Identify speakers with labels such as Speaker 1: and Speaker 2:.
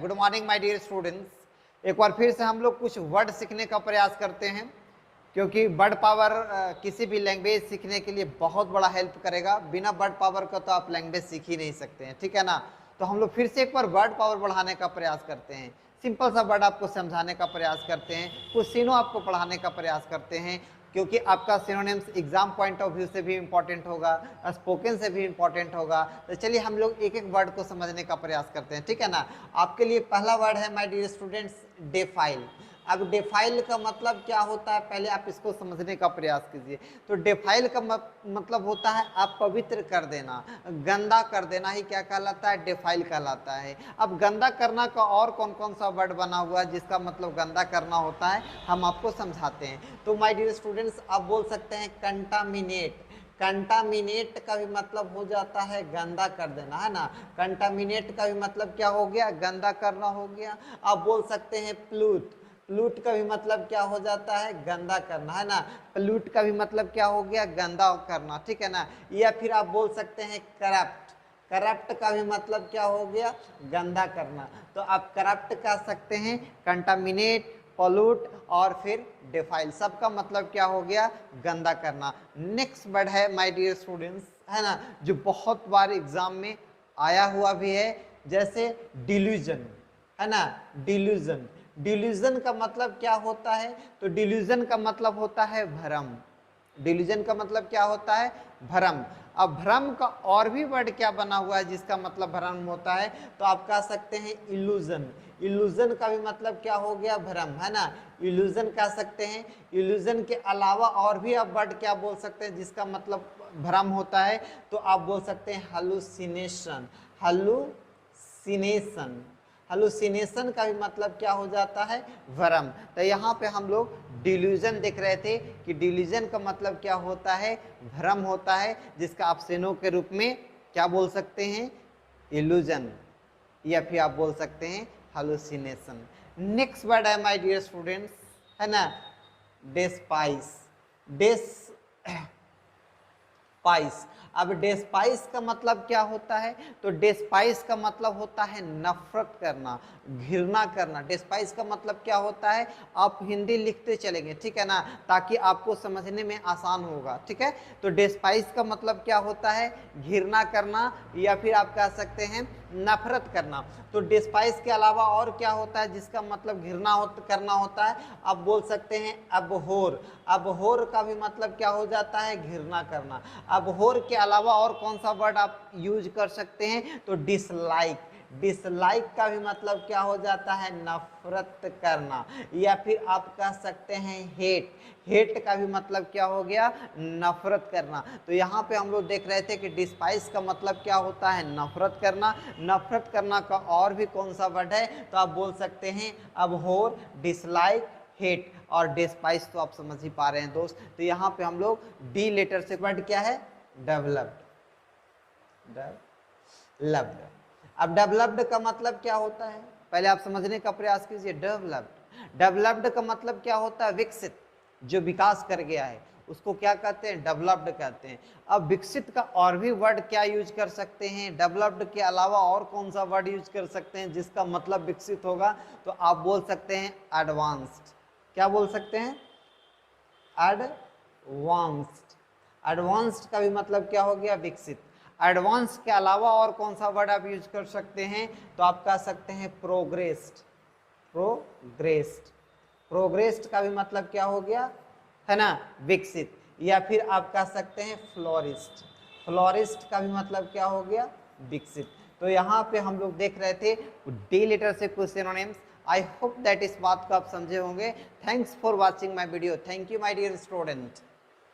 Speaker 1: Good morning my dear students. एक बार फिर से हम लोग कुछ वर्ड सीखने का प्रयास करते हैं, क्योंकि वर्ड पावर किसी भी लैंग्वेज सीखने के लिए बहुत बड़ा हेल्प करेगा। बिना वर्ड पावर का तो आप लैंग्वेज सीख ही नहीं सकते हैं, ठीक है ना। तो हम लोग फिर से एक बार वर्ड पावर बढ़ाने का प्रयास करते हैं। सिंपल सा वर्ड आपको समझाने का प्रयास करते हैं, कुछ सीनों आपको पढ़ाने का प्रयास करते हैं, क्योंकि आपका synonyms exam point of view से भी इंपॉर्टेंट होगा, स्पोकन से भी इंपॉर्टेंट होगा। तो चलिए हम लोग एक एक वर्ड को समझने का प्रयास करते हैं, ठीक है ना। आपके लिए पहला वर्ड है माय डियर स्टूडेंट्स, डिफाइल। अब डिफाइल का मतलब क्या होता है, पहले आप इसको समझने का प्रयास कीजिए। तो डिफाइल का मतलब होता है आप पवित्र कर देना, गंदा कर देना ही क्या कहलाता है, डिफाइल कहलाता है। अब गंदा करना का और कौन कौन सा वर्ड बना हुआ है जिसका मतलब गंदा करना होता है, हम आपको समझाते हैं। तो माय डियर स्टूडेंट्स, आप बोल सकते हैं कंटामिनेट। कंटामिनेट का भी मतलब हो जाता है गंदा कर देना, है ना। कंटामिनेट का भी मतलब क्या हो गया, गंदा करना हो गया। आप बोल सकते हैं प्लूट। प्लूट का भी मतलब क्या हो जाता है, गंदा करना, है ना। प्लूट का भी मतलब क्या हो गया, गंदा करना, ठीक है ना। या फिर आप बोल सकते हैं करप्ट। करप्ट का भी मतलब क्या हो गया, गंदा करना। तो आप करप्ट कह सकते हैं, कंटामिनेट, पोल्यूट और फिर डिफाइल, सबका मतलब क्या हो गया, गंदा करना। नेक्स्ट वर्ड है माय डियर स्टूडेंट्स, है ना, जो बहुत बार एग्जाम में आया हुआ भी है, जैसे डिल्यूजन, है ना। डिल्यूजन, डिल्यूजन का मतलब क्या होता है, तो डिल्यूजन का मतलब होता है भ्रम। डिल्यूजन का मतलब क्या होता है, भ्रम। अब भ्रम का और भी वर्ड क्या बना हुआ है जिसका मतलब भ्रम होता है, तो आप कह सकते हैं इल्यूजन। इल्यूजन का भी मतलब क्या हो गया, भ्रम, है ना। इल्यूजन कह सकते हैं। इल्यूजन के अलावा और भी आप वर्ड क्या बोल सकते हैं जिसका मतलब भ्रम होता है, तो आप बोल सकते हैं हेलुसिनेशन। हेलुसिनेशन, हेलुसिनेशन का भी मतलब क्या हो जाता है, भ्रम। तो यहाँ पे हम लोग डिल्यूजन देख रहे थे कि डिल्यूजन का मतलब क्या होता है, भ्रम होता है, जिसका आप सिनों के रूप में क्या बोल सकते हैं, इल्यूजन, या फिर आप बोल सकते हैं हेलुसिनेशन। नेक्स्ट वर्ड है माय डियर स्टूडेंट्स, है ना, डेस्पाइस। डेस्पाइस। अब डेस्पाइस का मतलब क्या होता है, तो डेस्पाइस का मतलब होता है नफरत करना, घृणा करना। डेस्पाइस का मतलब क्या होता है, आप हिंदी लिखते चलेंगे, ठीक है ना, ताकि आपको समझने में आसान होगा, ठीक है। तो डेस्पाइस का मतलब क्या होता है, घृणा करना, या फिर आप कह सकते हैं नफरत करना। तो डेस्पाइस के अलावा और क्या होता है जिसका मतलब घृणा करना होता है, आप बोल सकते हैं अबहोर। अबहोर का भी मतलब क्या हो जाता है, घृणा करना। अबहोर के अलावा और कौन सा वर्ड आप यूज कर सकते हैं, तो डिसलाइक। डिसलाइक का भी मतलब क्या हो जाता है, नफरत करना। या फिर आप कह सकते हैं हेट। हेट का भी मतलब क्या हो गया, नफरत करना। तो यहाँ पे हम लोग देख रहे थे कि डिस्पाइस का मतलब क्या होता है, नफरत करना। नफरत करना का और भी कौन सा वर्ड है, तो आप बोल सकते हैं अबहोर, डिसलाइक, हेट और डिस्पाइस। तो आप समझ ही पा रहे हैं दोस्त। तो यहाँ पे हम लोग डी लेटर से वर्ड क्या है, डेवलप्ड। डेवलप्ड। अब डेवलप्ड का मतलब क्या होता है, पहले आप समझने का प्रयास कीजिए। डेवलप्ड, डेवलप्ड का मतलब क्या होता है, विकसित, जो विकास कर गया है उसको क्या कहते हैं, डेवलप्ड कहते हैं। अब विकसित का और भी वर्ड क्या यूज कर सकते हैं, डेवलप्ड के अलावा और कौन सा वर्ड यूज कर सकते हैं जिसका मतलब विकसित होगा, तो आप बोल सकते हैं एडवांस्ड। क्या बोल सकते हैं, एडवांस्ड। एडवांस्ड का भी मतलब क्या हो गया, विकसित। एडवांस के अलावा और कौन सा वर्ड आप यूज कर सकते हैं, तो आप कह सकते हैं प्रोग्रेस्ड। प्रोग्रेस्ड, प्रोग्रेस्ड का भी मतलब क्या हो गया, है ना, विकसित। या फिर आप कह सकते हैं फ्लोरिस्ट। फ्लोरिस्ट का भी मतलब क्या हो गया, विकसित। तो यहाँ पे हम लोग देख रहे थे डी लेटर से कुछ सिनोनिम्स। आई होप दैट इस बात को आप समझे होंगे। Thanks for watching my video. Thank you my dear student.